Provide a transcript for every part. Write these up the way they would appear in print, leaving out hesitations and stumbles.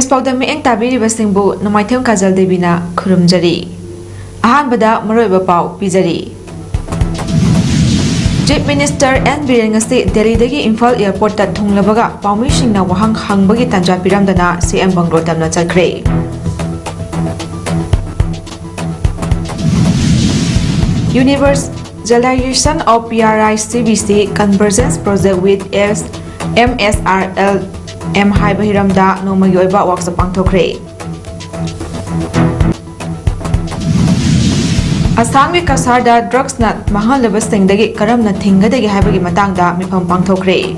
News PAODAM mieng tabiribasingbu Namaithem Kajal Devina khurumjari. Ahanbada maroiba pau pijari. Chief Minister N. Birengasi Delhi dagi Imphal Airport ta thunglabaga paumishingna wahang hangbagi tanja piramdana CM Bangalore tamna chakre. Universalization of PRI-CBO convergence project with MSRL M haiba hiramda nomagi oiba workshop pangthokre. Assamgi Kasarda drugs na mahalaba singdagi karamna thingadagi haibagi matangda mifam pangthokre.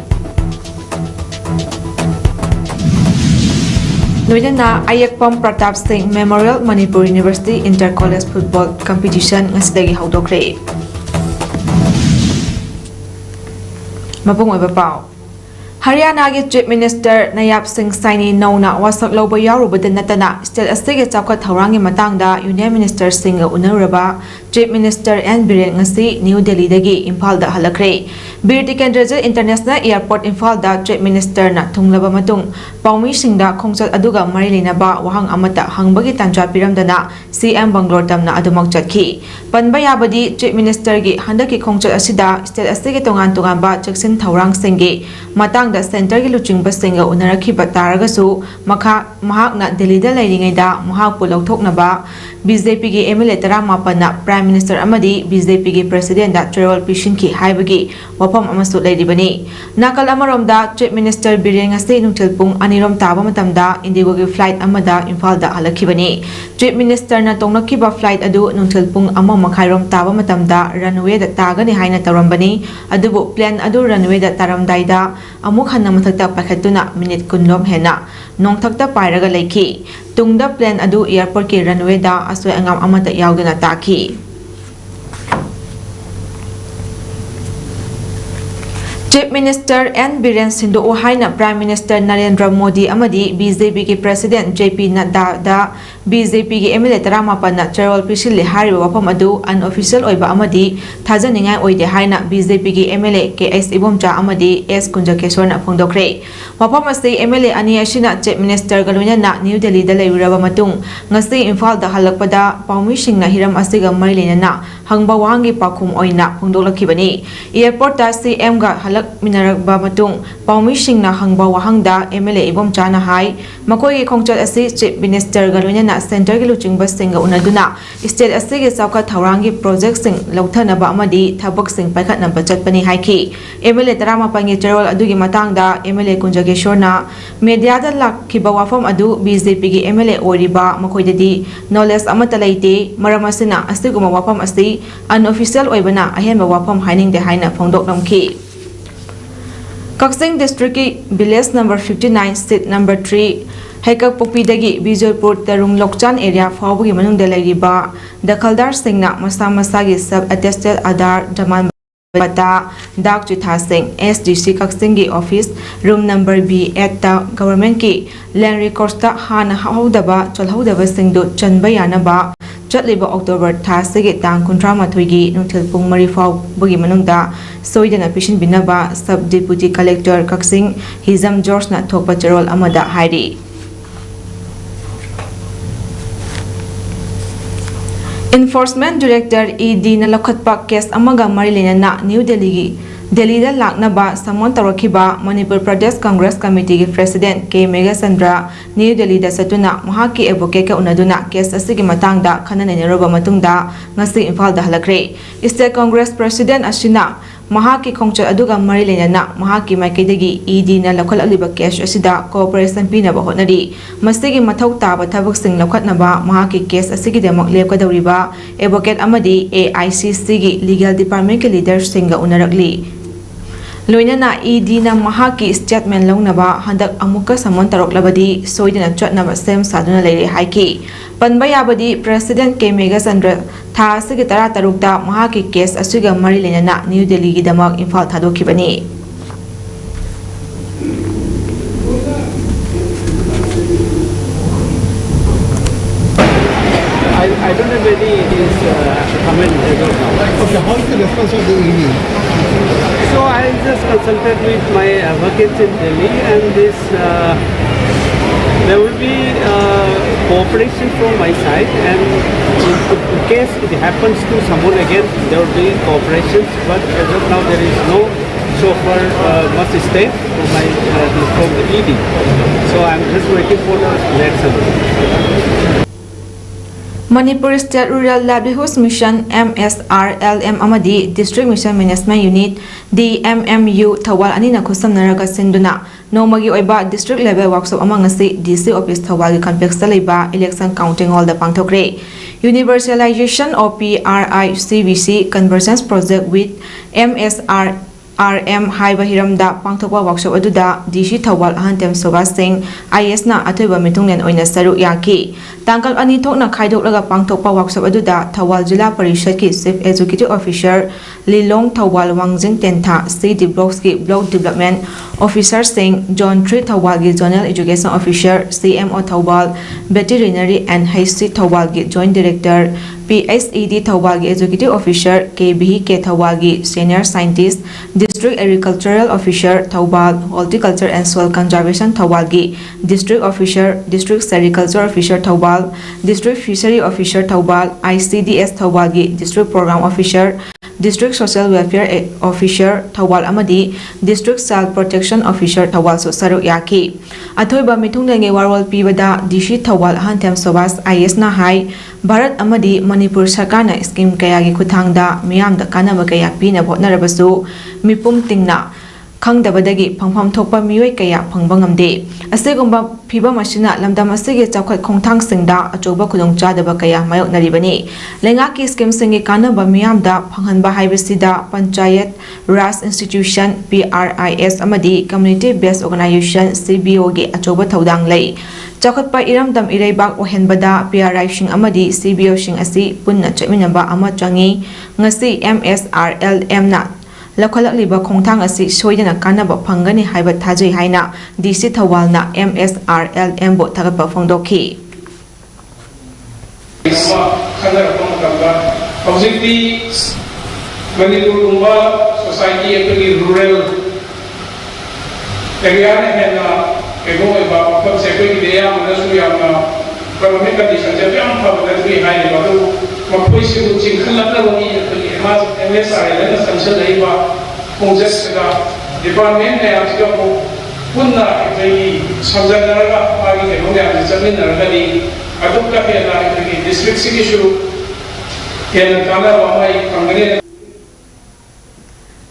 Loidana Ayakpam Pratap Singh Memorial Manipur University Inter-College Football Competition ngasidagi haudokre. Mapung oiba pau. Haryana ki Chief Minister Nayab Singh Saini nauna wasak lauba yarubada natana state astige chawkhat thaurangi matangda Union Minister Singh unaraba Chief Minister N. Biren ngasi New Delhi dagi Imphal da halakre. Bir Tikendraja International Airport Imphal da Chief Minister na thunglaba matung paumi singda khongchat aduga mari leinaba wahang amata hangbagi tanja piramdana CM Bangalore tamna adumak chatki. Panba yabadi Chief Minister gi handaki khongchat asida state astige tongan ba chaksin thaurang singgi matang Center ki luchingba singa unarakhiba taragasu mahakna Delhi da lairingaida mahakpu lauthoknaba BJP ki MLA Taramapanna Prime Minister amadi BJP ki President da Cherol Pishinki haibagi wafam amasu lairibani. Nakal amaromda Chief Minister Biren ngasi nungthilpung anirom taba matamda Indigo ki flight amada Imphal da halakhibani. Chief Minister na tongnakiba flight adu nungthilpung ama makhairom taba matamda runway da tagani haina tarambani adubu plane adu runway da taramdaida amuk hanna mathakta pakhatuna minute kunlom hena nongthakta pairaga leiki tungda plane adu airport ki runway da asoi angam amata yaudana taki. Chief Minister N. Biren Sindhu haina Prime Minister Narendra Modi amadi BJP ki President JP Nadda da BJP ki MLA Taramapanna Cherol Pishili hariba wafam adu unofficial oiba amadi thajaningai oide haina BJP ki MLA KS Ibomcha amadi S Kunjakeshwar na phongdokre. Wafam ase MLA ani ashina Chief Minister galoina na New Delhi da leiraba matung ngasi Imphal da halakpada paumishing na hiram asiga mari leinana hangba wangi pakhum oina phongdoklakibani. Airport ta CM ga halak Minaragba matung paumishing na hangba wahangda MLA Ibomcha na hai makoi ki khongchat asi Chief Minister galoina na Center ki luchingba singa unaduna state asige chawkhat thaurangi project sing lauthanaba amadi thabak sing paikhatnaba chatpani haiki. MLA Taramapangi Cherol adugi matangda MLA Kunjakeshwar na media da lakhiba wafam adu BJP ki MLA oriba makoidadi knowledge amata leite maramasina asiguma wafam asi unofficial oibana ahenba wafam hainingde haina phongdoklamki. Kaksing District ki village number 59 seat number 3 Haikak Popidagi Bijolpur Tarung Lokchan area Fawbugi Manung Delariba Dakhaldar Singna Masa Masagi Sub Attested Adar Jaman Bata Dak Chitha Singh SDC Kaksingi Office Room number B at the Government Ki Land Records ta Hana Haudaba Chalhaudaba Singdu Chanbayanaba Chatliba October Thasigi Tang Kuntra Matwigi Nuntilpung Marifau Bugi Manungda Soidana Pishin Binaba Sub Deputy Collector Kaksing Hizam George na Thokpa Cherol Amada Hairi. Enforcement Director ED na lokhatpa case amaga marilena na New Delhi da laknaba samon tarakiba Manipur Pradesh Congress Committee ki President K. Megasandra New Delhi da satuna mahaki advocate ka unaduna case asigi matangda khananairoba matungda ngasi Imphal da halakre. State Congress President Ashina mahaki khongchat aduga marilena na mahaki maikaidagi ED na lakhaliba case asida cooperation pinaba honari masigi mathau taba thabak sing lakhatnaba mahaki case asigi demak lepkadawriba advocate amadi AICC gi legal department ki leaders singa unarakli. Loinana ED na mahaki statement launaba handak amuka samon taroklabadi soidana chatnaba sem saduna leire haiki. Panba yabadi President K. Megasandra tha asigi tara tarukta mahaki case asuga mari leinana New Delhi gi damak Imphal thadokibani. I don't have any comment as of now. Okay, how is the response of the ED? So I just consulted with my advocates in Delhi, and this There will be cooperation from my side, and in case it happens to someone again, there will be cooperation. But as of now, there is no chauffeur must stay from the ED. So I'm just waiting for the next one. Manipur State Rural Livelihoods Mission MSRLM amadi District Mission Management Unit DMMU Thawal anina khusamnaraga sinduna nomagi oiba district level workshop amangasi DC office Thawal complex leba election counting hall da pangthokre universalization of PRI-CBO convergence project with MSRLM haiba hiramda pangthokwa workshop aduda DC Thawal ahantem Soba Singh IS na atoiba mitunglen oina saru yaki Tangkal ani thokna khaidok pangthokpa workshop aduda Thawal Jilla Parishad ki Chief Executive Officer Lilong Thawal Wangjing Tentha CD Blocks ki Block Development Officer Singh John 3 Thawal ki Zonal Education Officer CMO Thawal Veterinary and HC Thawal ki Joint Director PSED Thawal ki Executive Officer KBK Thawal ki Senior Scientist District Agricultural Officer Thawal Horticulture and Soil Conservation Thawal ki District Officer District Sericulture Officer Thawal District Fishery Officer Thawal ICDS Thawal ki District Program Officer District Social Welfare Officer Thawal amadi District Child Protection Officer Thawal so saruk yaki athoiba mitungdange warwal pibada DC Thawal hantem Sobas IS na hai Bharat amadi Manipur Sarkarna scheme kaya gi khuthangda miyamda kanaba kaya pina bhotnarabasu mipum tingna khangdabadagi phangpham thokpa mioi kaya phangba ngamde asegumba phiba masina lamdam asege chawkhat khongthang singda achoba khudong chadaba kaya mayok naribani lenga ki scheme singi kanaba miyamda phanghanba haibasida panchayat ras institution PRIS amadi community based organization CBO ge achoba thodang lei chawkhatpa iramdam ireibak ohenbada PRI sing amadi CBO sing asi punna cheminaba ama changi ngasi MSRLM na Lakhalakliba khongthang asi soidana kanaba phangani haiba thajai haina DC Thawal na MSRLM bo thagapa phongdokhi Objective Manipur society actually rural area and ego about security there manasu yang government condition jadi am public high level Mapuisi ucing kelak lagi emas MSRLM na sanction lagi ba proses kita department yang juga punna ini sambil naraga pagi ni mungkin ada jamin naraga di aduk kafir naraga di district sini shuru yang kana wahai kambing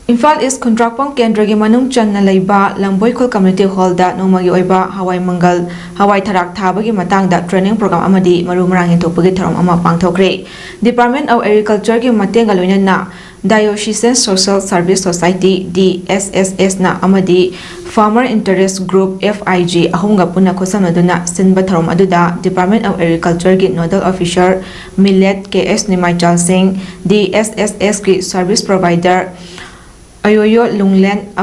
Imphal East Kontrakpong Kendra gi manung channa leiba Lamboikhol Community Hall da nomagi oiba Hawai Mangal Hawai Tharak thabagi matangda training program amadi maru marang intopagi tharom ama pangthokre Department of Agriculture gi matenga loinana Diocesan Social Service Society DSSS na amadi Farmer Interest Group FIG ahumga punna khosamnaduna sinba tharom aduda Department of Agriculture gi Nodal Officer Millet KS Nimaichal Singh DSSS gi Service Provider Ayoyo Lunglen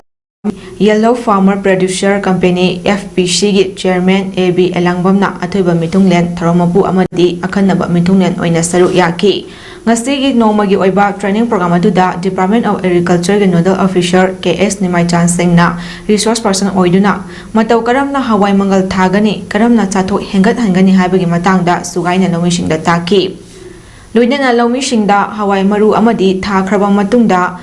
Yellow Farmer Producer Company FPC gi Chairman AB Elangbam na athoiba mitunglen tharomapu amadi akhanaba mitunglen oina saru yaki ngasi gi nomagi oiba training program aduda Department of Agriculture gi Nodal Officer KS Nimaichal Singh na resource person oiduna matau karamna Hawai Mangal thagani karamna chathok hengat hangani haibagi matangda sugaina lomisingda taki loinana lomisingda Hawai maru amadi thakraba matungda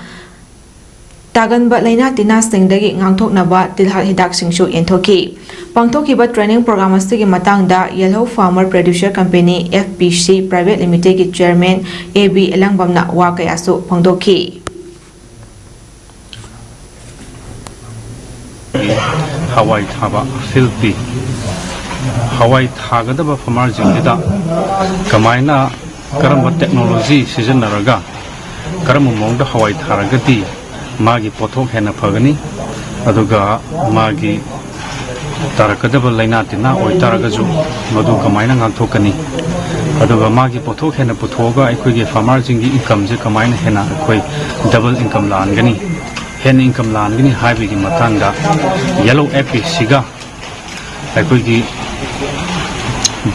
Taganba laina tina singdagi ngangthoknaba tilhal hidak singsu enthoki pangthokiba training program asigi matangda Yellow Farmer Producer Company FPC Private Limited gi Chairman AB Elangbamna wa kayasu phangdokhi Hawai thaba filpi Hawai thagadaba farmer jingida kamaina karamba technology sijanaraga karam mongda Hawai tharagati Magi pothok hena phagani aduga magi tarakadaba laina tina oi taragaju madu kamaina ngakthokani aduga magi pothok hena puthoga aikoi farmer jingi income je kamaina hena akoi double income langani hen income langani haibi gi matanga yellow APC ga aikoi gi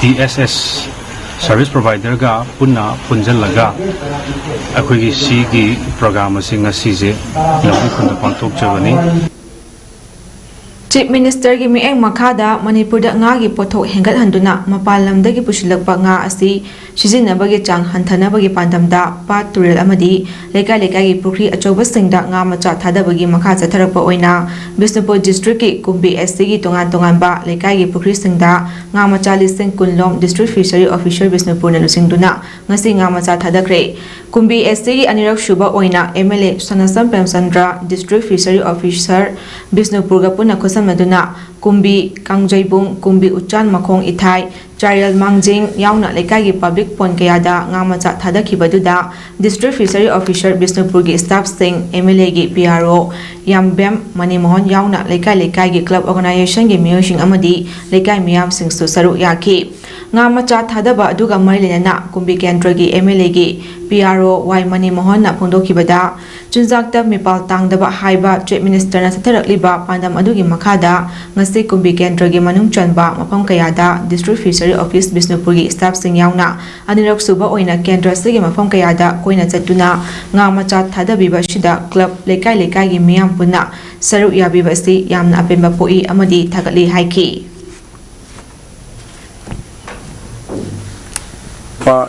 DSS Service Provider ga punna punjalaga akhoi si gi program sing asi je lawi khunda pangthok jawani Chief Minister gi mieng makhada Manipur da nga gi pothok hengat handuna mapal lamda gi pusilakpa nga asi sizinabagi chang hanthanabagi pandamda pat turel amadi lekai lekai gi pukri achoba singda nga macha thadabagi makha chatharakpa oina Bisnupur district ki Kumbi SC gi tongan tongan ba lekai gi pukri singda nga macha lising kunlom district fishery officer Bisnupur na lusingduna ngasi nga macha thadakre Kumbi SC gi anirak shuba oina MLA Sanasam Premchandra district fishery officer Bisnupur ga puna maduna Kumbi Kangjaibung Kumbi Uchan Makong Ithai Charial Mangjing yauna lekai gi public pon kayada nga macha thadakibaduda district fishery officer Bisnupur gi staff sing MLA gi PRO Yambem Manimohon yauna lekai gi club organization gi miyosing amadi lekai miyam sing su saru yaki nga macha thadaba aduga marilena Kumbi Kendra gi MLA gi PRO Y Manimohon na phongdokibada chunjakta mipal tangdaba haiba chief minister na satharakliba pandam adugi makhada ngasi Kumbi Kendra gi manung chanba mapam kayada district fishery office Bisnupur gi staff sing yauna anirak suba oina Kendra sigi mapam kayada koina chatuna nga macha thadabiba shida club lekai gi miyam punna saru yabiba si yamna apemba poi amadi thagatli haiki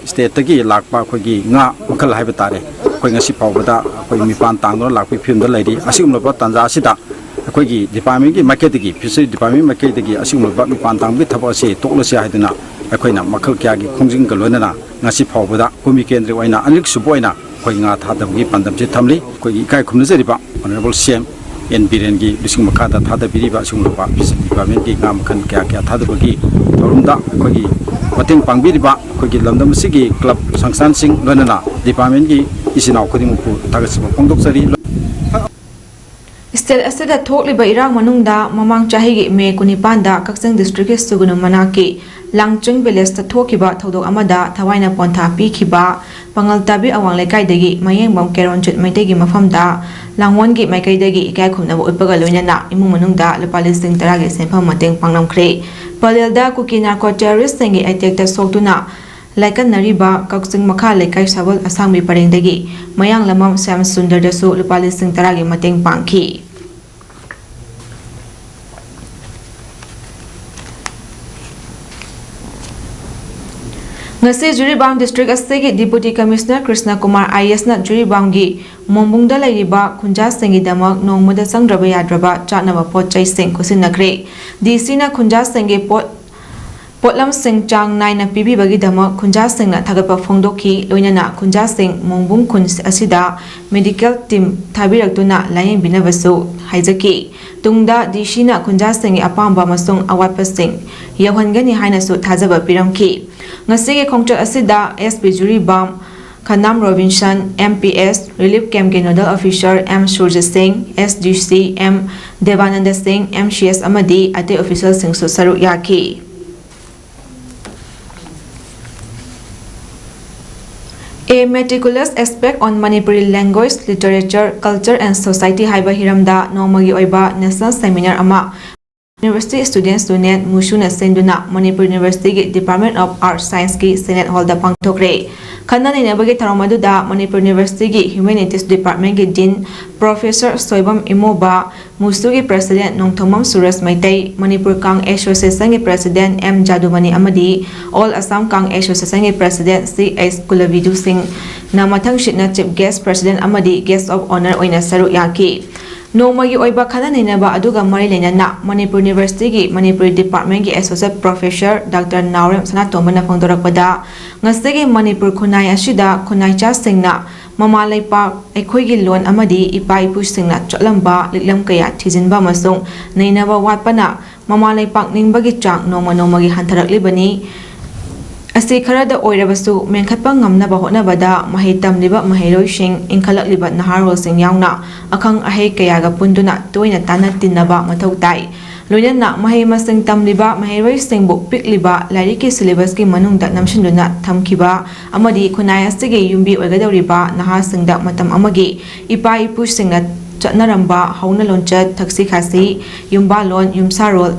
state tagi lakpa khogi nga makal haiba tare khoi ngasi pawbada khoi mipan tangno lakpi film da laidi asigum ba tanja sida khogi department gi market gi fishery department market gi asigum ba mipan tang bi thaba se toklo se haiduna khoina makal kya gi khongjing galona ngasi pawbada Kumi Kendra oina anik suboina khoi nga thadam gi pandam se thamli khoi kai khumna jariba honorable CM en biren gi bising makada thada biriba sung ba fishery department gi ngam khan kya thada gi torumda khoi mateng pangbiriba khogi lamdam sigi club sangsan sing lonana department gi isinaw khuding pu tagasba pongdok sari State asida thokliba irang manungda mamang chahi gi me kunipanda Kakseng district ki Sugunum manaki Langchung village ta thokiba thodok amada thawaina pontha pikhiba pangaltabi awang lekai dagi mayengbam keron chut maitegi mafamda langwon gi maikai dagi ikai khumna bo upaga loinana imung manungda lupa listing taragi senpham mateng pangnamkhre palelda kuki narco terrorist sengi attack ta soktuna laikan nariba Kakseng makha lekai sabal asangbi parengdagi mayang lamam Sam Sundar dasu lupa listing taragi mateng pangki ngasi Juribam district asegi deputy commissioner Krishna Kumar IS na Juribam gi mombungda lairiba khunja sengi damak nongmada sangraba yadraba chanaba potchai sing kusinakre DC na khunja sengi potlam sing chang nai na pibi bagi damak khunja sing na thagapa phongdoki loinana khunja sing mongbung khun asida medical team thabirakduna layeng binabasu haijaki tungda DC na khunja sengi apamba masung awatpa sing yawhangani haina su thajaba piramki ngasige khongchat asida SP Juribam Khanam Robinson MPS Relief Camp ke Nodal Officer M Surya Singh SDC M Devananda Singh MCS amadi ate official sing su saru yaki A meticulous aspect on Manipuri language, literature, culture and society haiba hiramda nomagi oiba national seminar ama University Students Union Mushuna Senduna Manipur University Department of Arts Science ki Senate Hall da pangthokre Khanani nebagi tharamaduda Manipur University Humanities Department ki Dean Professor Soibam Imoba Musugi President Nongthomam Suras Maitai Manipur Kang Association ki President M Jadumani amadi All Assam Kang Association ki President C.S. Kulavidu Singh na mathang shitna Chief Guest President amadi Guest of Honor oina saru yaki Nomagi oiba khananina aduga mari lenana Manipur University gi Manipur Department gi Associate Professor Dr. Naurem Sanatomana phongdorakpada ngasigi Manipur khunai asida khunai cha singna mama leipa ekhoi gi lon amadi ipa ipu singna cholamba liklam kaya thijinba masung neinaba watpana mama leipak ningbagi chang nomagi hantharakli asi kharada oirabasu menkhatpa ngamnaba hotnabada mahai tamliba mahairoi sing inkhalakliba naharol sing yauna akhang ahei kayaga punduna toina tana tinnaba mathau tai loinana mahai masing tamliba mahairoi singbu pikliba lairiki syllabus ki manungda namshinduna thamkiba amadi khunai asige yumbi oigadawriba naha singda matam amagi ipa ipu singa chatnaramba hauna lonchat thaksi khasi yumba lon yumsarol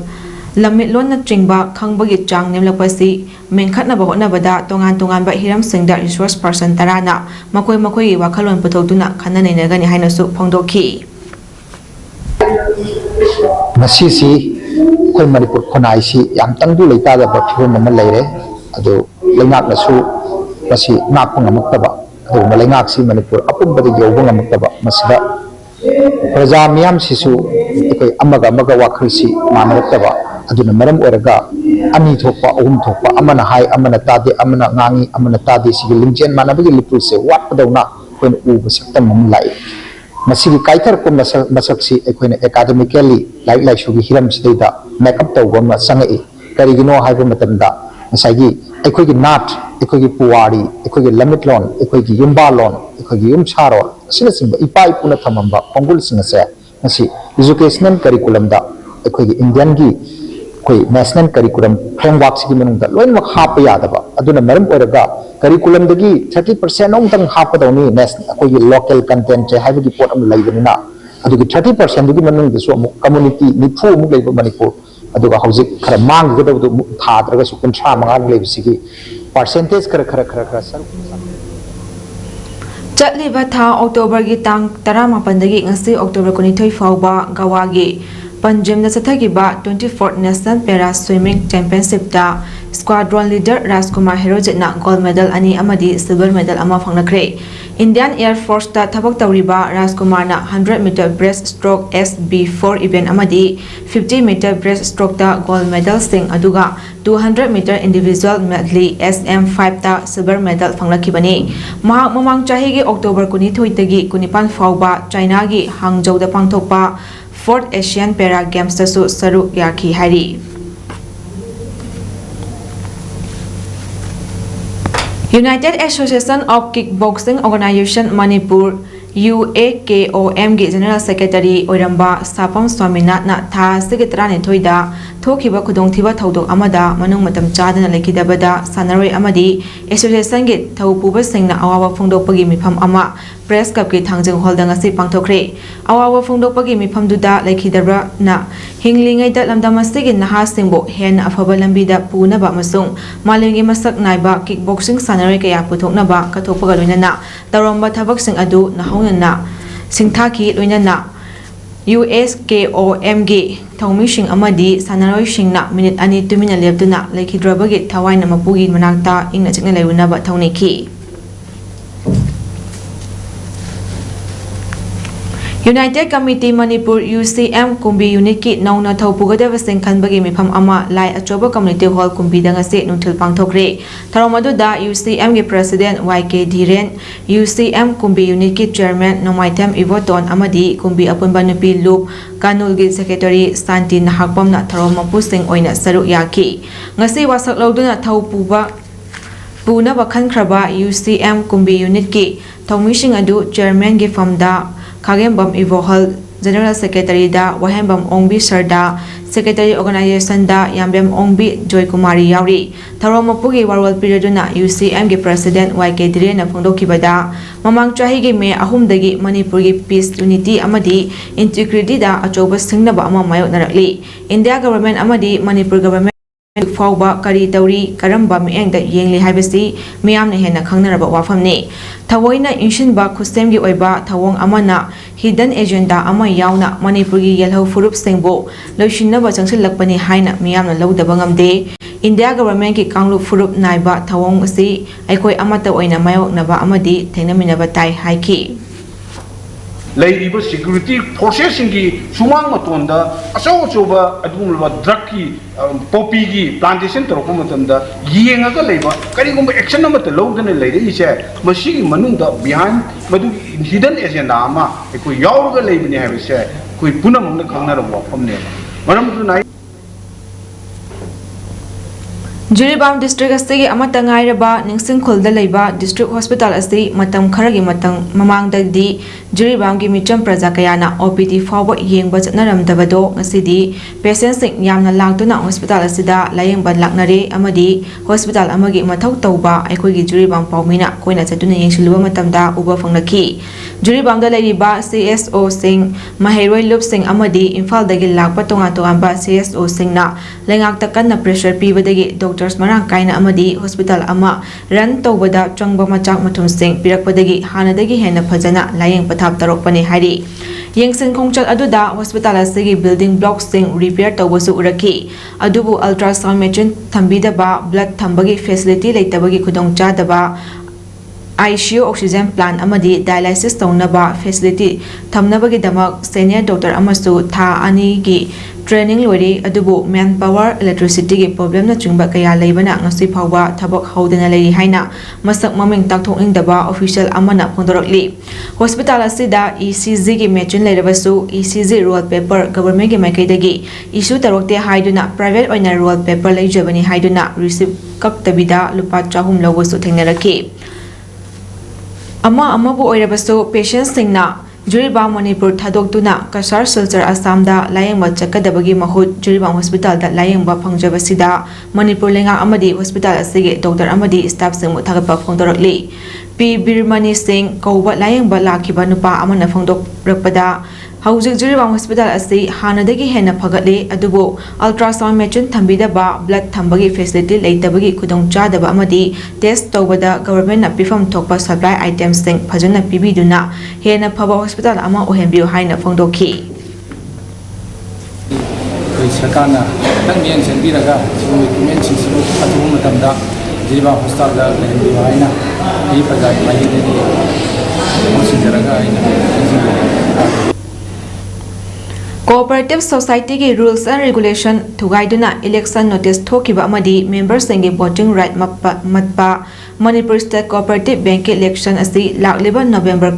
lamit lon na chingba khangbagi chang nemlakpasi menkhatnaba hotnabada tongan hiram singda resource person tarana makoi wakhalon puthoduna khananenagani hainasu phongdokhi ꯃꯁꯤꯁꯤ ꯑꯩꯈꯣꯏ ꯃꯅꯤꯄꯨꯔ ꯈꯨꯟꯅꯥꯏꯁꯤ ꯌꯥꯝ ꯇꯪꯗꯨ ꯂꯩꯇꯥꯗꯕ ꯐꯤꯕꯝ ꯑꯃ ꯂꯩꯔꯦ ꯑꯗꯨ ꯂꯩꯉꯥꯛꯅꯁꯨ ꯃꯁꯤ ꯉꯥꯛꯄ ꯉꯝꯃꯛꯇꯕ ꯑꯗꯨꯒꯨꯝꯕ ꯂꯩꯉꯥꯛꯁꯤ ꯃꯅꯤꯄꯨꯔ ꯑꯄꯨꯟꯕꯗ ꯌꯧꯕ ꯉꯝꯃꯛꯇꯕ ꯃꯁꯤꯗ ꯄ꯭ꯔꯖꯥ ꯃꯤꯌꯥꯝꯁꯤꯁꯨ ꯑꯩꯈꯣꯏ ꯑꯃꯒ ꯋꯥꯈꯜꯁꯤ ꯃꯥꯟꯅꯔꯛꯇꯕ ꯑꯗꯨꯅ ꯃꯔꯝ ꯑꯣꯏꯔꯒ ꯑꯅꯤ ꯊꯣꯛꯄ ꯑꯍꯨꯝ ꯊꯣꯛꯄ ꯑꯃꯅ ꯍꯥꯏ ꯑꯃꯅ ꯇꯥꯗꯦ ꯑꯃꯅ ꯉꯥꯡꯉꯤ ꯑꯃꯅ ꯇꯥꯗꯦ ꯁꯤꯒꯤ ꯂꯤꯡꯖꯦꯜ ꯃꯥꯟꯅꯕꯒꯤ ꯂꯤꯄꯨꯜꯁꯦ ꯋꯥꯠꯄꯗꯧꯅ ꯑꯩꯈꯣꯏꯅ ꯎꯕ ꯁꯛꯇꯝ ꯑꯃ ꯂꯥꯛꯏ ꯃꯁꯤꯒꯤ ꯀꯥꯏꯊꯔꯛꯄ ꯃꯁꯛꯁꯤ ꯑꯩꯈꯣꯏꯅ ꯑꯦꯀꯥꯗꯦꯃꯤꯀꯦꯜꯂꯤ ꯂꯥꯏꯔꯤꯛ ꯂꯥꯏꯁꯨꯒꯤ ꯍꯤꯔꯝꯁꯤꯗꯩꯗ ꯃꯦꯀꯞ ꯇꯧꯕ ꯑꯃ ꯆꯪꯉꯛꯏ ꯀꯔꯤꯒꯤꯅꯣ ꯍꯥꯏꯕ ꯃꯇꯝꯗ ꯉꯁꯥꯏꯒꯤ ꯑꯩꯈꯣꯏꯒꯤ ꯅꯥꯠ ꯑꯩꯈꯣꯏꯒꯤ ꯄꯨꯋꯥꯔꯤ ꯑꯩꯈꯣꯏꯒꯤ ꯂꯝꯃꯤꯠꯂꯣꯟ ꯑꯩꯈꯣꯏꯒꯤ ꯌꯨꯝꯕꯥꯜꯂꯣꯟ ꯑꯩꯈꯣꯏꯒꯤ ꯌꯨꯝꯁꯥꯔꯣꯟ ꯑꯁꯤꯅꯆꯤꯡꯕ ꯏꯄꯥ ꯏꯄꯨꯅ ꯊꯝꯃꯝꯕ ꯈꯣꯡꯒꯨꯜꯁꯤꯡ ꯑꯁꯦ ꯉꯁꯤ ꯏꯖꯨꯀꯦꯁꯅꯦꯜ ꯀꯔꯤꯀꯨꯂꯝꯗ ꯑꯩꯈꯣꯏꯒꯤ ꯏꯟꯗꯤꯌꯟꯒꯤ ꯑꯩꯈꯣꯏ ꯅꯦꯁꯅꯦꯜ ꯀꯔꯤꯀꯨꯂꯝ ꯐ꯭ꯔꯦꯝꯋꯥꯔꯛꯁꯤꯒꯤ ꯃꯅꯨꯡꯗ ꯂꯣꯏꯅꯃꯛ ꯍꯥꯞꯄ ꯌꯥꯗꯕ ꯑꯗꯨꯅ ꯃꯔꯝ ꯑꯣꯏꯔꯒ ꯀꯔꯤꯀꯨꯂꯝꯗꯒꯤ 30% ꯑꯃꯇꯪ ꯍꯥꯞꯀꯗꯧꯅꯤ ꯑꯩꯈꯣꯏꯒꯤ ꯂꯣꯀꯦꯜ ꯀꯟꯇꯦꯟꯠ ꯍꯥꯏꯕꯒꯤ ꯄꯣꯠ ꯑꯃ ꯂꯩꯕꯅꯤꯅ ꯑꯗꯨꯒꯤ 30%ꯗꯨꯒꯤ ꯃꯅꯨꯡꯗꯁꯨ ꯑꯃꯨꯛ ꯀꯝꯃꯨꯅꯤꯇꯤ 90 ꯑꯃꯨꯛ ꯂꯩꯕ ꯃꯅꯤꯄꯨꯔ ꯑꯗꯨꯒ ꯍꯧꯖꯤꯛ ꯈꯔ ꯃꯥꯡꯒꯗꯕꯗꯨ ꯊꯥꯗ꯭ꯔꯒꯁꯨ 35 ꯂꯩꯕꯁꯤꯒꯤ ꯄꯥꯔꯁꯦꯟꯇꯦꯖ ꯈꯔ ꯁꯔꯨꯛ ꯆꯠꯂꯤꯕ ꯊꯥ ꯑꯣꯛꯇꯣꯕꯔꯒꯤ ꯇꯥꯡ 18ꯗꯒꯤ ꯉꯁꯤ ꯑꯣꯛꯇꯣꯕꯔ 22 ꯐꯥꯎꯕ ꯒꯋꯥꯒꯤ ꯄꯟꯖꯤꯝꯗ ꯆꯠꯊꯈꯤꯕ 24th ꯅꯦꯁꯅꯦꯜ ꯄꯦꯔꯥ ꯁ꯭ꯋꯤꯃꯤꯡ ꯆꯦꯝꯄꯤꯌꯟꯁꯤꯞꯇ ꯁ꯭ꯀ꯭ꯋꯥꯗ꯭ꯔꯣꯟ ꯂꯤꯗꯔ ꯔꯥꯖꯀꯨꯃꯥꯔ ꯍꯦꯔꯣꯖꯤꯠꯅ ꯒꯣꯜꯗ ꯃꯦꯗꯜ 2 ꯑꯃꯗꯤ ꯁꯤꯜꯚꯔ ꯃꯦꯗꯜ 1 ꯐꯪꯂꯈ꯭ꯔꯦ꯫ ꯏꯟꯗꯤꯌꯟ ꯑꯦꯌꯔ ꯐꯣꯔꯁꯇ ꯊꯕꯛ ꯇꯧꯔꯤꯕ ꯔꯥꯖꯀꯨꯃꯥꯔꯅ 100 metre breaststroke SB4 event ꯑꯃꯗꯤ 50 ꯃꯤꯇꯔ ꯕ꯭ꯔꯦꯁ ꯁ꯭ꯇ꯭ꯔꯣꯛꯇ ꯒꯣꯜꯗ ꯃꯦꯗꯜꯁꯤꯡ ꯑꯗꯨꯒ 200 ꯃꯤꯇꯔ ꯏꯟꯗꯤꯚꯤꯖꯨꯑꯦꯜ ꯃꯦꯗꯂꯤ SM5ꯇ ꯁꯤꯜꯚꯔ ꯃꯦꯗꯜ ꯐꯪꯂꯛꯈꯤꯕꯅꯤ꯫ ꯃꯍꯥꯛ ꯃꯃꯥꯡ ꯆꯍꯤꯒꯤ ꯑꯣꯛꯇꯣꯕꯔ 22ꯗꯒꯤ 19 ꯐꯥꯎꯕ ꯆꯥꯏꯅꯥꯒꯤ ꯍꯥꯡꯖꯧꯗ ꯄꯥꯡꯊꯣꯛꯄ 4th ꯑꯦꯁꯤꯌꯥꯟ ꯄꯦꯔꯥ ꯒꯦꯝꯁꯇꯁꯨ ꯁꯔꯨꯛ ꯌꯥꯈꯤ ꯍꯥꯏꯔꯤ꯫ United Association of kickboxing organisation Manipur UAKOMꯒꯤ ꯖꯦꯅꯔꯦꯜ ꯁꯦꯀ꯭ꯔꯦꯇꯔꯤ ꯑꯣꯏꯔꯝꯕ ꯁꯥꯄꯝ ꯁ꯭ꯋꯥꯃꯤꯅꯥꯊꯟꯅ ꯊꯥ ꯑꯁꯤꯒꯤ 12ꯗ ꯊꯣꯛꯈꯤꯕ ꯈꯨꯗꯣꯡꯊꯤꯕ ꯊꯧꯗꯣꯛ ꯑꯃꯗ ꯃꯅꯨꯡ ꯃꯇꯝ ꯆꯥꯗꯅ ꯂꯩꯈꯤꯗꯕꯗ ꯁꯥꯟꯅꯔꯣꯏ ꯑꯃꯗꯤ ꯑꯦꯁꯣꯁꯤꯌꯦꯁꯟꯒꯤ ꯊꯧꯄꯨꯕꯁꯤꯡꯅ ꯑꯋꯥꯕ ꯐꯣꯡꯗꯣꯛꯄꯒꯤ ꯃꯤꯐꯝ ꯑꯃ ꯄ꯭ꯔꯦꯁ ꯀ꯭ꯂꯕꯀꯤ ꯊꯥꯡꯖꯤꯡ ꯍꯣꯜꯗ ꯉꯁꯤ ꯄꯥꯡꯊꯣꯛꯈ꯭ꯔꯦ꯫ ꯑꯋꯥꯕ ꯐꯣꯡꯗꯣꯛꯄꯒꯤ ꯃꯤꯐꯝꯗꯨꯗ ꯂꯩꯈꯤꯗꯕꯅ ꯍꯤꯡꯂꯤꯉꯩꯗ ꯂꯝꯗꯝ ꯑꯁꯤꯒꯤ ꯅꯍꯥꯁꯤꯡꯕꯨ ꯍꯦꯟꯅ ꯑꯐꯕ ꯂꯝꯕꯤꯗ ꯄꯨꯅꯕ ꯑꯃꯁꯨꯡ ꯃꯥꯂꯦꯝꯒꯤ ꯃꯁꯛ ꯅꯥꯏꯕ ꯀꯤꯛꯕꯣꯛꯁꯤꯡ ꯁꯥꯟꯅꯔꯣꯏ ꯀꯌꯥ ꯄꯨꯊꯣꯛꯅꯕ ꯀꯠꯊꯣꯛꯄꯒ ꯂꯣꯏꯅꯅ ꯇꯧꯔꯝꯕ ꯊꯕꯛꯁꯤꯡ ꯑꯗꯨ ꯅꯧꯍꯧꯅꯅ ꯁꯤꯡꯊꯥꯈꯤ꯫ ꯂꯣꯏꯅꯅ USKOMꯒꯤ ꯊꯧꯃꯤꯁꯤꯡ ꯑꯃꯗꯤ ꯁꯥꯟꯅꯔꯣꯏꯁꯤꯡꯅ ꯃꯤꯅꯤꯠ 2 ꯇꯨꯃꯤꯟꯅ ꯂꯦꯞꯇꯨꯅ ꯂꯩꯈꯤꯗ꯭ꯔꯕꯒꯤ ꯊꯋꯥꯏꯅ ꯃꯄꯨꯒꯤ ꯃꯅꯥꯛꯇ ꯏꯪꯅ ꯆꯤꯛꯅ ꯂꯩꯔꯨꯅꯕ ꯊꯧꯅꯤꯈꯤ꯫ United committee Manipur UCM Kumbi ꯌꯨꯅꯤꯠꯀꯤ ꯅꯧꯅ ꯊꯧ ꯄꯨꯒꯗꯕꯁꯤꯡ ꯈꯟꯕꯒꯤ ꯃꯤꯐꯝ ꯑꯃ ꯂꯥꯏ ꯑꯆꯧꯕ ꯀꯝꯃ꯭ꯌꯨꯅꯤꯇꯤ ꯍꯣꯜ ꯀꯨꯝꯕꯤꯗ ꯉꯁꯤ ꯅꯨꯡꯊꯤꯜ ꯄꯥꯡꯊꯣꯛꯈ꯭ꯔꯦ꯫ ꯊꯧꯔꯝ ꯑꯗꯨꯗ UCMꯒꯤ president YK Dhiren, UCM Kumbi ꯌꯨꯅꯤꯠꯀꯤ ꯆꯦꯌꯔꯃꯦꯟ ꯅꯣꯡꯃꯥꯏꯊꯦꯝ ꯏꯕꯣꯇꯣꯟ ꯑꯃꯗꯤ ꯀꯨꯝꯕꯤ ꯑꯄꯨꯟꯕ ꯅꯨꯄꯤ ꯂꯨꯞ ꯀꯥꯅꯨꯜꯒꯤ ꯁꯦꯀ꯭ꯔꯦꯇꯔꯤ ꯁꯥꯟꯇꯤ ꯅꯍꯥꯛꯄꯝꯅ ꯊꯧꯔꯝ ꯃꯄꯨꯁꯤꯡ ꯑꯣꯏꯅ ꯁꯔꯨꯛ ꯌꯥꯈꯤ꯫ ꯉꯁꯤ ꯋꯥꯁꯛ ꯂꯧꯗꯨꯅ ꯊꯧ ꯄꯨꯅꯕ ꯈꯟꯈ꯭ꯔꯕ UCM ꯀꯨꯝꯕꯤ ꯌꯨꯅꯤꯠꯀꯤ ꯊꯧꯃꯤꯁꯤꯡ ꯑꯗꯨ ꯆꯦꯌꯔꯃꯦꯟꯒꯤ ꯐꯝꯗ ꯈꯥꯒꯦꯝꯕꯝ ꯏꯕꯣꯍꯜ, ꯖꯦꯅꯔꯦꯜ ꯁꯦꯀ꯭ꯔꯦꯇꯔꯤꯗ ꯋꯥꯍꯦꯡꯕꯝ ꯑꯣꯡꯕꯤ ꯁꯔꯗꯥ, ꯁꯦꯀ꯭ꯔꯦꯇꯔꯤ ꯑꯣꯔꯒꯅꯥꯏꯖꯦꯁꯟꯗ ꯌꯥꯝꯕꯦꯝ ꯑꯣꯡꯕꯤ ꯖꯣꯏꯀꯨꯃꯥꯔꯤ ꯌꯥꯎꯔꯤ꯫ ꯊꯧꯔꯝ ꯃꯄꯨꯒꯤ ꯋꯥꯔꯣꯜ ꯄꯤꯔꯗꯨꯅ UCMꯒꯤ ꯄ꯭ꯔꯦꯁꯤꯗꯦꯟꯠ YK ꯙꯤꯔꯦꯟꯅ ꯐꯣꯡꯗꯣꯛꯈꯤꯕꯗ ममांग चाहीगी मे अहुमदगी मणिपुर की पीस यूनिटी अमदी इंटीग्रिटीदा अचौबा सिंगनबा अमा मायोकनरकली इंडिया गवर्नमेंट अमदी मणिपुर गवर्नमेंट फाउबा करी तौरी करम्बा मिएंगदा येंगली हाइबसी मियामना हेन्ना खंगनरबा वाफमनी थवोइना इंशिनबा खुसेमगी ओइबा थवोंग अमना हिडन एजेंडा अमा यावना मणिपुर की येलहौ फुरुप सिंगबो लोइसिनबा चंगसिलकपनी हाइना मियामना लौदबा ngamde इंडिया गवर्नमेंट की कांगलु फुरुप नाइबा थवोंग असि अखोइ अमता ओइना मायोकनबा अमदी थेंगनमिनबा ताइ हाइकी लेरिबो सिक्योरिटी फोर्सेस की सुमांग मतोंदा अचौ अचौबा अदुमलबा ड्रग की पॉपी की प्लांटेशन तोरको मतंदा येंगा लेबा करिगुम एक्शन अमत लौदने लेरे इसे मसी मनुंदा बिहाइंड मदु हिडन एजेंडा अमा एको यावरगा लेबने हाबिसे कोइ पुनमंग खंगनार वाफमने मरमदुनाइ जिरीबाम डिस्ट्रिक्ट अस्तिगी अमता ngairaba ningsingkhulda leiba district hospital asi matam kharagi matang mamangdagi Jiribam की मिचम प्रजा कयाना OPD फाउबा येंगबा चतनारमदबदो ngasidi patients sing yamna langtuna hospital asida layengba laknare amadi hospital amagi mathau tauba aikoigi Jiribam पाउमिना Koyna चतुना येंगसिलुba matamda uba fangnaki Jiribam da leiriba CSO sing maheroi lup sing amadi imphal dagi lakpa tonga tonga CSO sing na lengak takanna pressure pibadagi doctors marang kaina amadi hospital ama run tawbada changba machak mathum sing pirakpadagi hanadagi hena phajana layeng pathap tarokpani hari Yengsin khongchal aduda hospital asigi building blocks sing repair tawbasu uraki adubu ultrasound machine thambidaba blood thambagi facility leitabagi khudongchadaba ICU oxygen plant amadi dialysis taunaba facility thamnabagi damak senior doctor amasu tha ani gi training lori adubu manpower electricity gi problem na chungba kaya leibana ngasi phawba thabak haudana leiri haina masak maming takthok ingdaba official amana phondorakli hospital asida ECG gi machine leirabasu ECG roll paper government gi maikaidagi issue tarokte haiduna private oina roll paper leijabani haiduna receive kaktabida lupa chahum lawbasu thengnaraki amabu oirabasu patients singna Juriba Manipur Thadokduna Kasar Silchar Assamda Layengba Chakadabagi Mahut Juriba Hospital da Layengba Phangjabasida Manipur Lenga Amadi Hospital asigi Dr. Amadi staff singmu thagapa phongdorakli P Birmani Singh Kauba Layengba Lakiba Nupa Amana Phongdokrakpada Haujik Juriba Hospital asi Hanadagi Hena Phagatli adubu ultrasound machine thambidaba blood thambagi facility leitabagi khudongchadaba amadi test tawbada government na pifam thokpa supply items sing phajana pibiduna hena phaba hospital ama ohenbiu haina phongdokhi Sakana tangmian sendiraga document sisu atu matamda Juriba Hospital da lehendu haina hi pada mahideni mosindaraga haina Cooperative Society ki rules and regulation thugaiduna election notice thokiba amadi members sengi voting right matpa Manipur State Cooperative Bank election asi lakliba November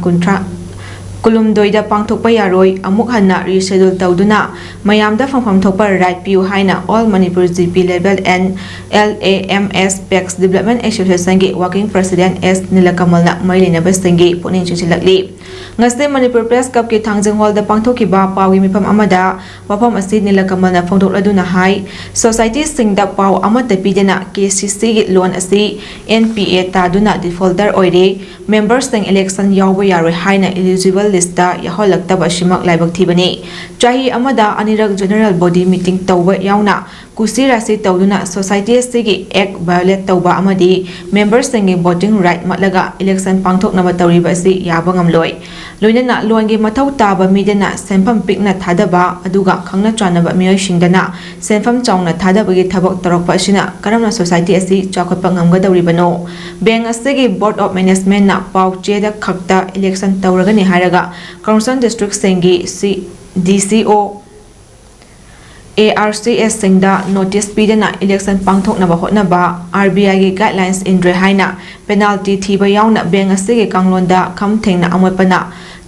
kulumdoida pangthokpa yaroi amuk hanna reschedule tawduna mayamda phangpham thokpa right piu haina all Manipur GP level and LAMS PEX Development Association gi working president S Nilakamalna mailina basengi puning chichilakli ngase Manipur Press Cup ki thangjing hall da pangthokiba pawi mifam amada wafam asi Nilakamalna phongdokladuna hai society singda paw amata pidena KCC gi loan asi NPA taduna defaulter oire members sing election yawba yaroi haina eligible lista yaholakta shimak laibak thibani chahi amada anirak general body meeting tawba yauna kusi rasi tawduna society sigi act violate tawba amadi members singi voting right matlaga election pangthoknaba tawriba si yaba ngamloi loinana loangi mathau taba midena senfam pikna thadaba aduga khangna chanaba miyoi singdana senfam chaungna thadabagi thabak tarokpa sina karamna society asi chakhotpa ngamgadawribano bank asigi board of management na pauche da khakta election tawragani haraga Council District Sengi DCO ARCS Singda notice pidena election pangthoknaba hotnaba RBI gi guidelines indre haina penalty thiba yauna bank asigi kanglonda khamthengna amotpana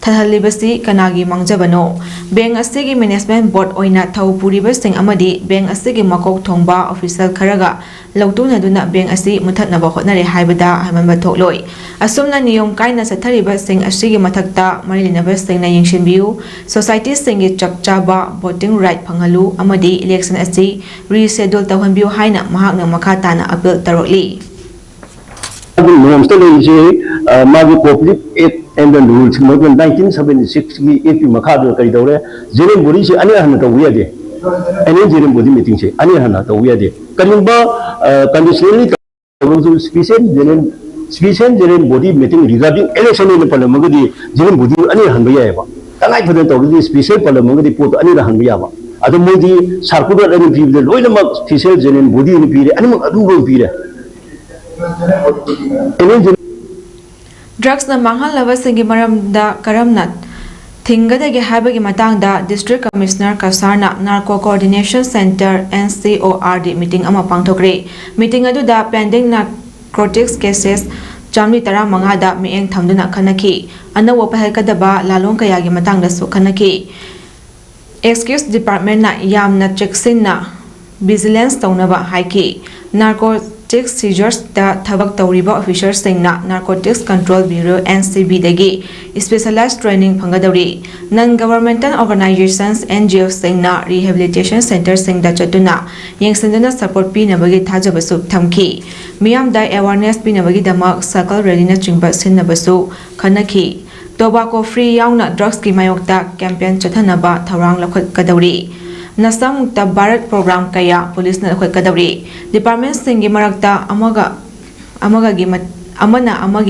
thahalibasi kanagi mangjabano bank asigi management board oina thaupuriba sing amadi bank asigi makok thongba official kharaga lautuna duna bank asi muthatnaba hotnare haibada hamanba thokloi asumna niyom kaina sathariba sing asigi mathakta marilinaba singna yengshinbiu society singi chapchaba voting right phangalu amadi election asi reschedule tawhanbiu haina mahakna makhatana appeal tarokli norms to leje magi cooperative act and the rules mo 1976 gi ap makhadu kai dore jere buri se ani hana to wiade ani jere body meeting se ani hana to wiade kanimba conditionally to special jere body meeting regarding election in parliament jere body ani hanba yaba tangai phadan to special parliament di pot ani hanba yaba adu modi circular ani bi de loina mak special jere body ni bi ani mak adu ro bi Drugs na manghal lava singi maramda karamnat thingadagi habagi matangda District Commissioner Kasarna Narco Coordination Center NCORD meeting ama pangthokre meeting aduda pending narcotics cases chamli tara mangada mieng thamduna khanaki anawa pahakadaba lalong kayagi matangda su khanaki excuse department na yamna cheksinna vigilance taunaba haiki narcotics seizures da thabak tawriba officers singna narcotics control bureau NCB dagi specialized training phangadawri non governmental organizations NGOs singna rehabilitation centers singda chatuna yengsindana support pinabagi thajabasu thamki miyam da awareness pinabagi damak circle rally na chingba sinnabasu khanaki tobacco free yauna drugs ki mayokta campaign chathanaba tharang lakhat kadawri Nasamukta Bharat program kaya police na khoi kadawri department singi marakta amagi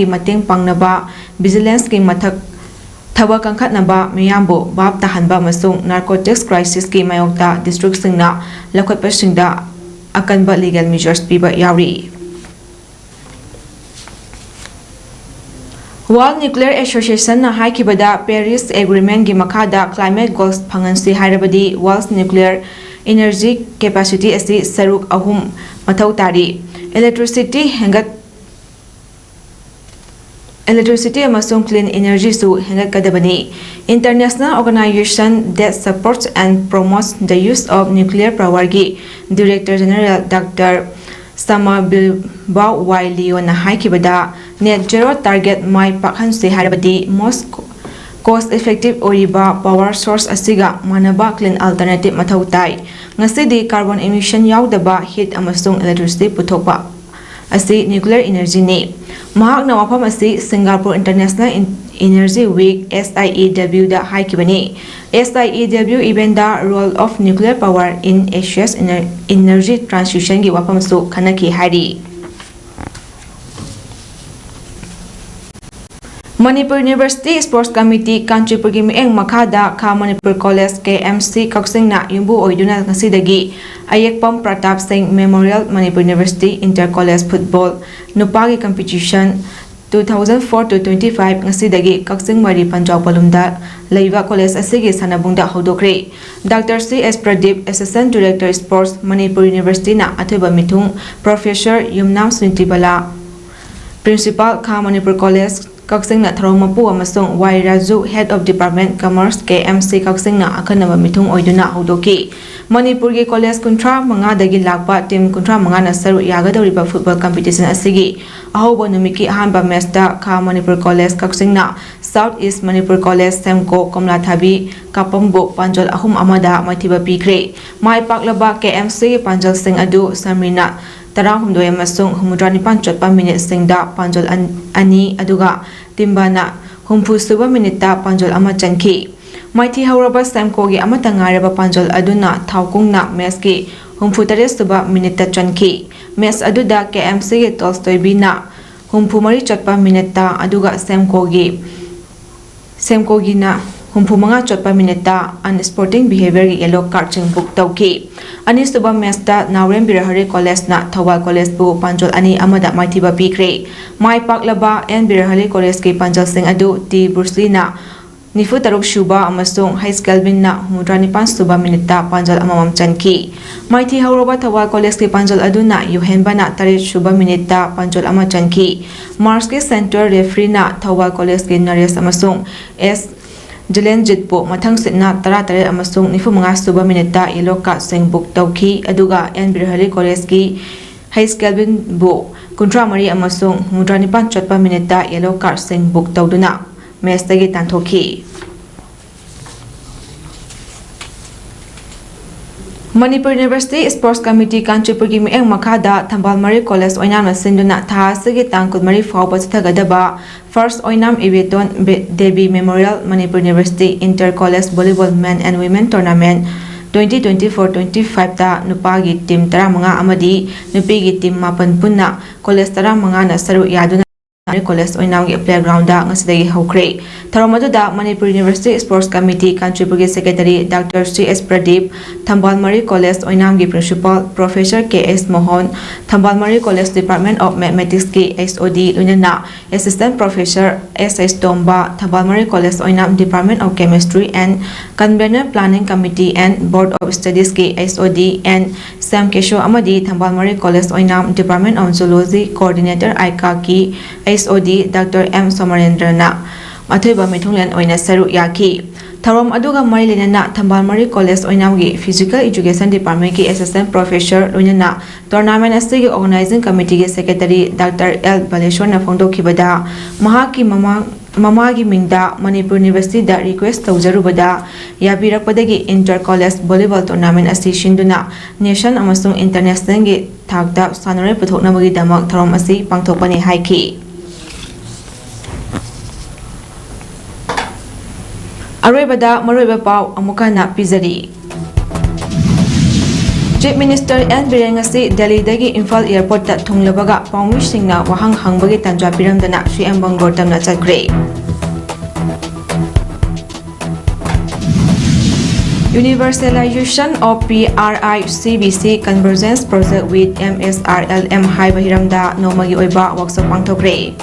mateng pangnaba vigilance ki mathak Thaba kangkhatnaba miyambu bab tahanba amasung narcotics crisis ki mayokta district singna lakhotpasingda akanba legal measures piba yauri. World Nuclear Association na haikibada Paris Agreement gi makada climate goals phangansi hairabadi world nuclear energy capacity asi saruk ahum mathau tari electricity amasung clean energy su hengat kadabani. International organization that supports and promotes the use of nuclear power gi Director General Dr. Sama Bilbao Wailio na haikibada net zero target mai pakhansi harabadi most cost effective oriba power source asiga manaba clean alternative mathau tai ngasidi carbon emission yaudaba heat amasung electricity puthokpa asi nuclear energy ni mahakna wafam asi Singapore International Energy Week SIEW da haikibani. SIEW event da role of nuclear power in Asia's energy transition gi wafam su khanaki hari. Manipur University Sports Committee Country Program eng makada ka Manipur College KMC Kaksing na yumbu oiduna ngasidagi Ayekpam Pratap Singh Memorial Manipur University Inter College Football Nupagi Competition 2004-25 ngasidagi Kaksing Mari Panjau Palumda Laiva College asigi sanabungda hodokre. Dr. C.S. Pradeep Assistant Director Sports Manipur University na athiba mithung Professor Yumnam Swintibala Principal ka Manipur College Kaksing na Tharomapu amasung Y. Raju Head of Department Commerce KMC Kaksing na akanaba mithung oiduna hodoki. Manipur gi college kuntra manga dagi lakpa team kuntra manga na saru yagadoriba football competition asigi ahobo numiki ahanba match da ka Manipur College Kaksing na South East Manipur College Semko Komlathabi Kapambo Panjol ahum amada mathiba pikre. Mai paklaba KMC Panjol Singh adu Samrina Tarahumdoi amasung humudanipan chotpa minute singda Panjol ani aduga timbana humpu suba minita Panjol ama chanki. Maithi hauraba Semko gi amata ngaraba Panjol aduna thawkungna match ki humpu tare suba minita chanki. Match aduda KMC gi Tolstoy bina humpu mari chotpa minita aduga Semko gi na humpu manga chotpa minita unsporting behavior gi yellow card ching book tawki. Ani suba match da Naurem Birahari College na Thawal College bu Panjol ani amada maithiba pikre. Mai paklaba N Birahari College ki Panjol Singh adu T Bruce na Nifu Taruk Shuba amasung High School bin na Mudranipan Suba minita Panjol amamam chanki. Maithi hauroba Thawal College ki Panjol adu na Yuhenba na Tarit Shuba minita Panjol ama chanki. Mars ki Center Referee na Thawal College ki Nares amasung S Jalenjit po mathang sitna tara amasung nifu mga suba minita yellow card sing book tawki aduga N Birahari College ki High School bin bu kuntra mari amasung Mudranipan chotpa minita yellow card sing book tawduna match tagi tanthoki. Manipur University Sports Committee Country Program eng makada Thambal Mari College oinam na sinduna tha sigi tangkut mari fawba chagadaba first oinam Ibeton Devi Memorial Manipur University Inter College Volleyball Men and Women Tournament 2024-25 ta nupagi team 15 amadi nupigi team 8 punna college 15 na saru yaduna College oinam gi playground da ngasidagi hokre. Tharomaduda Manipur University Sports Committee Country Program Secretary Dr. C.S. Pradeep, Thambal Mari College oinam gi Principal Professor K.S. Mohan, Thambal Mari College Department of Mathematics ki SOD Lunana, Assistant Professor S.S. Tomba, Thambal Mari College oinam Department of Chemistry and Convener Planning Committee and Board of Studies ki SOD and Sam Kesho amadi Thambal Mari College oinam Department of Zoology Coordinator ICA ki SOD Dr. M. Somarendrana Mathiba Mithunglen oina saru yaki. Tharom aduga mari lenana Thambal Mari College oinamgi Physical Education Department ki Assistant Professor lunana Tournament asigi Organizing Committee ki Secretary Dr. L. Baleshwar na phongdokhibada mahaki mamagi mingda Manipur University da request tawjarubada yabirakpadagi Inter College Volleyball Tournament asi shinduna nation amasung international gi thakda sanare puthoknabagi damak tharom asi pangthokpani haiki. Aroibada maroiba pau amukana pizari. Chief Minister N. Biren ngasi Delhi dagi Imphal Airport ta thunglabaga paumi singna wahang hangbagi tanjwa piramdana Sri Ambang Gortam na chakre. Universalization of PRI-CBO convergence project with MSRLM haiba hiramda nomagi oiba workshop pangthokre.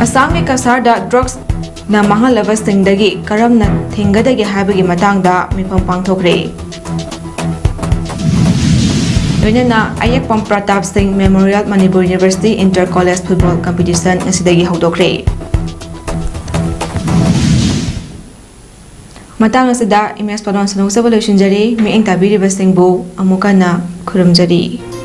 Assam Kasarda drugs na mahalabasingdagi karamna thingadagi haibagi matangda mifam pangthokre. Loinana Ayakpam Pratap Singh Memorial Manipur University Inter-College Football Competition asidagi haudokre. Matang asida imes padon sanong sa evaluation jari mi ang tabiri basingbo amukana kurumjari.